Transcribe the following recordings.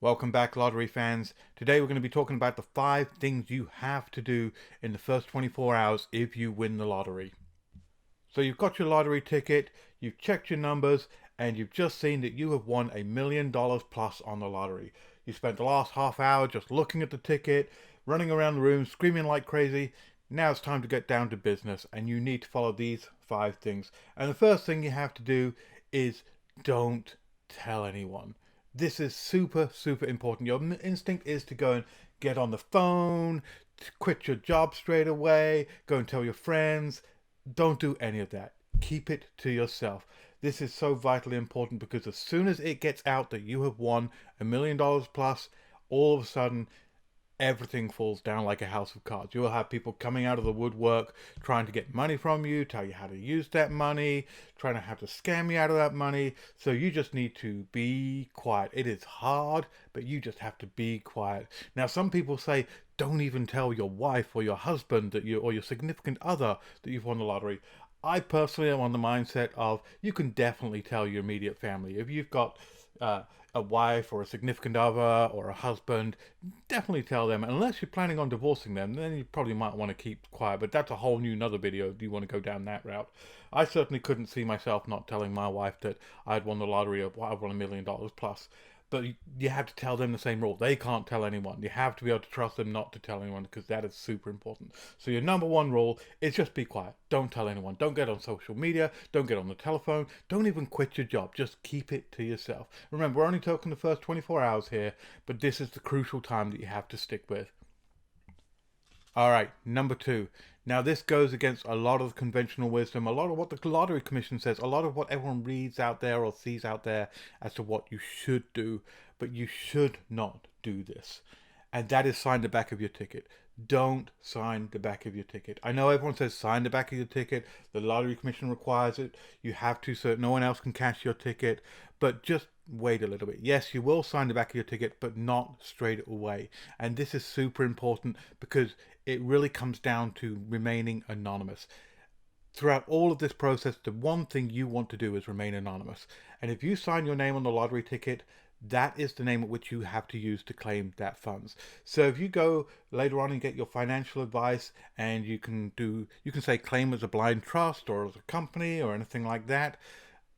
Welcome back, lottery fans. Today we're going to be talking about the 5 things you have to do in the first 24 hours if you win the lottery. So you've got your lottery ticket, you've checked your numbers, and you've just seen that you have won $1 million plus on the lottery. You spent the last half hour just looking at the ticket, running around the room, screaming like crazy. Now it's time to get down to business, and you need to follow these 5 things. And the first thing you have to do is don't tell anyone. This is super, super important. Your instinct is to go and get on the phone, to quit your job straight away, go and tell your friends. Don't do any of that. Keep it to yourself. This is so vitally important because as soon as it gets out that you have won $1 million plus, all of a sudden everything falls down like a house of cards. You will have people coming out of the woodwork trying to get money from you, tell you how to use that money, trying to have to scam you out of that money. So you just need to be quiet. It is hard, but you just have to be quiet. Now, some people say, don't even tell your wife or your husband that you or your significant other that you've won the lottery. I personally am on the mindset of you can definitely tell your immediate family. If you've got a wife or a significant other or a husband, definitely tell them. Unless you're planning on divorcing them, then you probably might want to keep quiet. But that's a whole new another video if you want to go down that route. I certainly couldn't see myself not telling my wife that I'd won the lottery of I've won $1 million plus. But you have to tell them the same rule. They can't tell anyone. You have to be able to trust them not to tell anyone because that is super important. So your number one rule is just be quiet. Don't tell anyone. Don't get on social media. Don't get on the telephone. Don't even quit your job. Just keep it to yourself. Remember, we're only talking the first 24 hours here, but this is the crucial time that you have to stick with. All right, number two. Now, this goes against a lot of conventional wisdom, a lot of what the Lottery Commission says, a lot of what everyone reads out there or sees out there as to what you should do, but you should not do this. And that is sign the back of your ticket. Don't sign the back of your ticket. I know everyone says sign the back of your ticket. The Lottery Commission requires it. You have to so no one else can cash your ticket. But just wait a little bit. Yes, you will sign the back of your ticket, but not straight away. And this is super important because it really comes down to remaining anonymous. Throughout all of this process, the one thing you want to do is remain anonymous. And if you sign your name on the lottery ticket, that is the name at which you have to use to claim that funds. So if you go later on and get your financial advice and you can say claim as a blind trust or as a company or anything like that,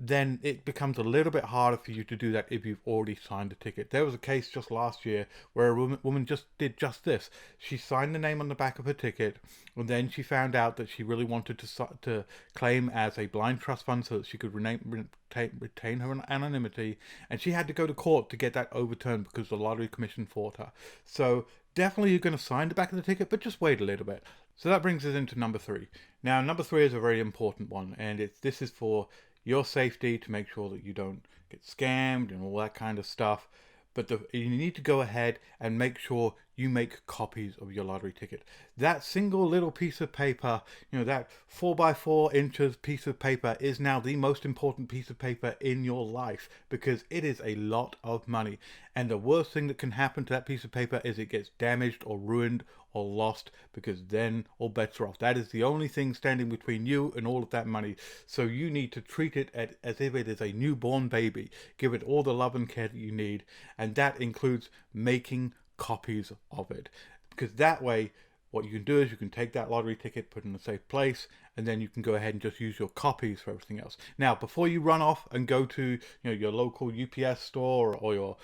then it becomes a little bit harder for you to do that if you've already signed a ticket. There was a case just last year where a woman just did just this. She signed the name on the back of her ticket, and then she found out that she really wanted to claim as a blind trust fund so that she could retain her anonymity, and she had to go to court to get that overturned because the Lottery Commission fought her. So definitely you're going to sign the back of the ticket, but just wait a little bit. So that brings us into number three. Now, number three is a very important one, and this is for your safety to make sure that you don't get scammed and all that kind of stuff. But you need to go ahead and make sure you make copies of your lottery ticket. That single little piece of paper, that 4 by 4 inches piece of paper is now the most important piece of paper in your life because it is a lot of money. And the worst thing that can happen to that piece of paper is it gets damaged or ruined or lost because then all bets are off. That is the only thing standing between you and all of that money. So you need to treat it as if it is a newborn baby. Give it all the love and care that you need. And that includes making copies of it. Because that way, what you can do is you can take that lottery ticket, put it in a safe place, and then you can go ahead and just use your copies for everything else. Now, before you run off and go to your local UPS store or your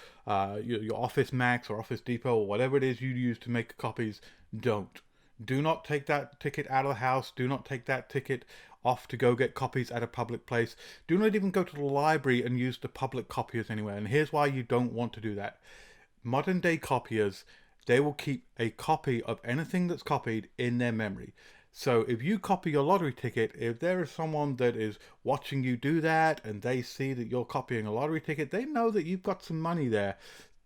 Office Max or Office Depot or whatever it is you use to make copies, do not take that ticket out of the house. Do not take that ticket off to go get copies at a public place. Do not even go to the library and use the public copiers anywhere. And here's why you don't want to do that. Modern day copiers, they will keep a copy of anything that's copied in their memory. So if you copy your lottery ticket, if there is someone that is watching you do that and they see that you're copying a lottery ticket, they know that you've got some money there.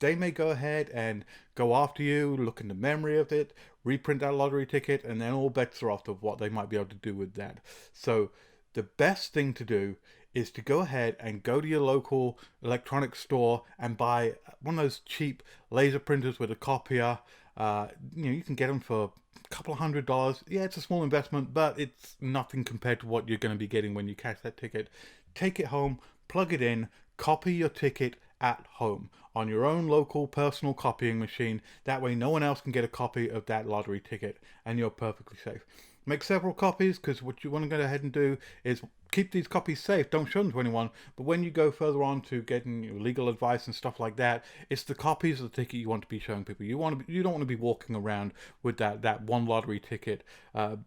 They may go ahead and go after you, look in the memory of it, reprint that lottery ticket, and then all bets are off of what they might be able to do with that. So the best thing to do is to go ahead and go to your local electronics store and buy one of those cheap laser printers with a copier. You can get them for a couple of $100. Yeah, it's a small investment, but it's nothing compared to what you're going to be getting when you cash that ticket. Take it home, plug it in, copy your ticket at home. on your own local personal copying machine. That way no one else can get a copy of that lottery ticket and you're perfectly safe. Make several copies, because what you want to go ahead and do is keep these copies safe. Don't show them to anyone. But when you go further on to getting legal advice and stuff like that, it's the copies of the ticket you want to be showing people. You don't want to be walking around with that one lottery ticket.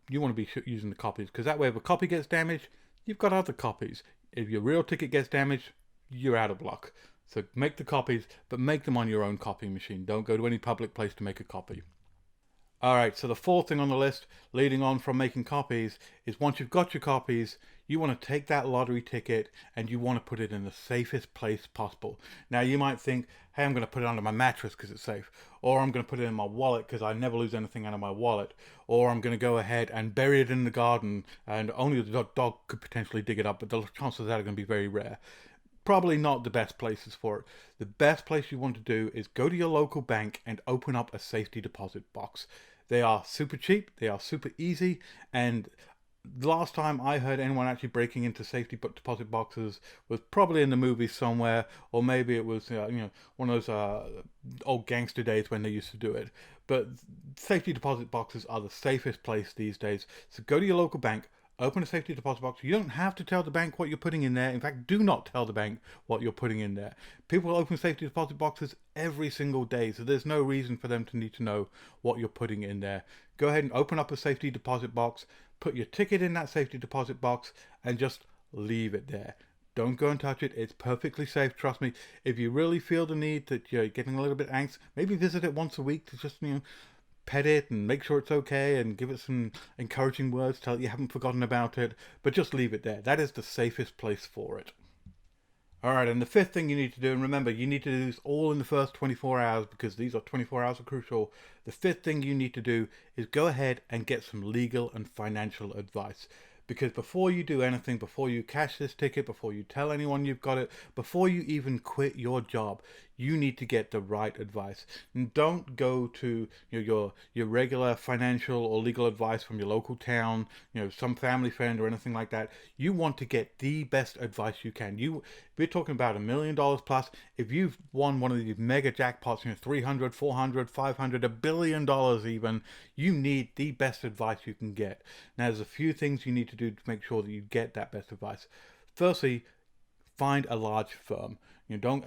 You want to be using the copies, because that way if a copy gets damaged, you've got other copies. If your real ticket gets damaged, you're out of luck. So make the copies, but make them on your own copying machine. Don't go to any public place to make a copy. Alright, so the fourth thing on the list, leading on from making copies, is once you've got your copies, you want to take that lottery ticket and you want to put it in the safest place possible. Now you might think, hey, I'm going to put it under my mattress because it's safe. Or I'm going to put it in my wallet because I never lose anything out of my wallet. Or I'm going to go ahead and bury it in the garden and only the dog could potentially dig it up, but the chances of that are going to be very rare. Probably not the best places for it. The best place you want to do is go to your local bank and open up a safety deposit box. They are super cheap, they are super easy, and the last time I heard anyone actually breaking into safety deposit boxes was probably in the movies somewhere, or maybe it was one of those old gangster days when they used to do it. But safety deposit boxes are the safest place these days. So go to your local bank, open a safety deposit box. You don't have to tell the bank what you're putting in there. In fact, do not tell the bank what you're putting in there. People open safety deposit boxes every single day, so there's no reason for them to need to know what you're putting in there. Go ahead and open up a safety deposit box, put your ticket in that safety deposit box, and just leave it there. Don't go and touch it. It's perfectly safe. Trust me. If you really feel the need that you're getting a little bit anxious, maybe visit it once a week to just, pet it and make sure it's okay and give it some encouraging words, tell it you haven't forgotten about it, but just leave it there. That is the safest place for it. Alright, and the fifth thing you need to do, and remember, you need to do this all in the first 24 hours because these 24 hours are crucial. The fifth thing you need to do is go ahead and get some legal and financial advice. Because before you do anything, before you cash this ticket, before you tell anyone you've got it, before you even quit your job, you need to get the right advice. And don't go to your regular financial or legal advice from your local town, some family friend or anything like that. You want to get the best advice you can. We're talking about $1 million plus. If you've won one of these mega jackpots, 300, 400, 500, $1 billion even, you need the best advice you can get. Now, there's a few things you need to do to make sure that you get that best advice. Firstly, find a large firm. Don't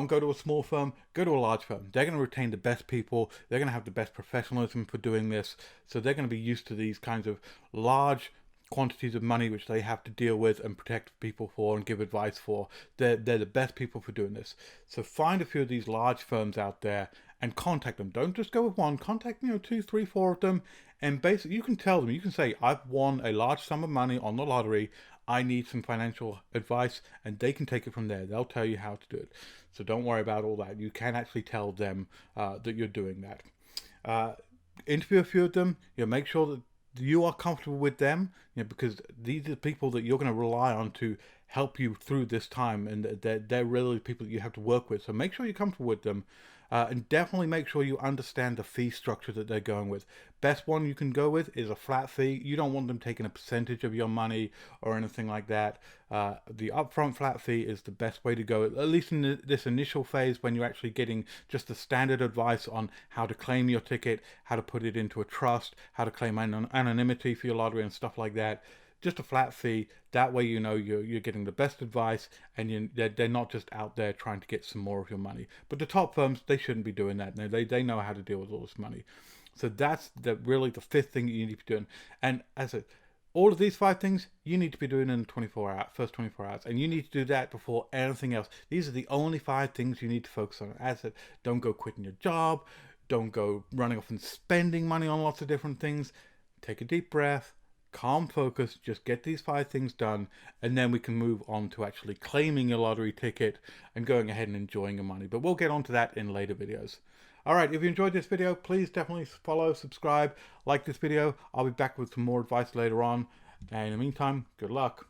go to a small firm, go to a large firm. They're going to retain the best people. They're going to have the best professionalism for doing this. So they're going to be used to these kinds of large quantities of money which they have to deal with and protect people for and give advice for. They're the best people for doing this. So find a few of these large firms out there and contact them. Don't just go with one. Contact 2, 3, 4 of them, and basically you can tell them, you can say, I've won a large sum of money on the lottery. I need some financial advice, and they can take it from there. They'll tell you how to do it. So don't worry about all that. You can actually tell them that you're doing that. Interview a few of them. Make sure that you are comfortable with them, because these are the people that you're going to rely on to help you through this time, and they're really the people that you have to work with. So make sure you're comfortable with them. And definitely make sure you understand the fee structure that they're going with. Best one you can go with is a flat fee. You don't want them taking a percentage of your money or anything like that. The upfront flat fee is the best way to go, at least in this initial phase when you're actually getting just the standard advice on how to claim your ticket, how to put it into a trust, how to claim anonymity for your lottery and stuff like that. Just a flat fee. That way you're getting the best advice, and they're not just out there trying to get some more of your money. But the top firms, they shouldn't be doing that. They know how to deal with all this money. So that's really the fifth thing you need to be doing. And as all of these 5 things you need to be doing in the first 24 hours, and you need to do that before anything else. These are the only 5 things you need to focus on. As I said, don't go quitting your job. Don't go running off and spending money on lots of different things. Take a deep breath. Calm focus, just get these 5 things done, and then we can move on to actually claiming your lottery ticket and going ahead and enjoying your money. But we'll get onto that in later videos. Alright, if you enjoyed this video, please definitely follow, subscribe, like this video. I'll be back with some more advice later on. And in the meantime, good luck.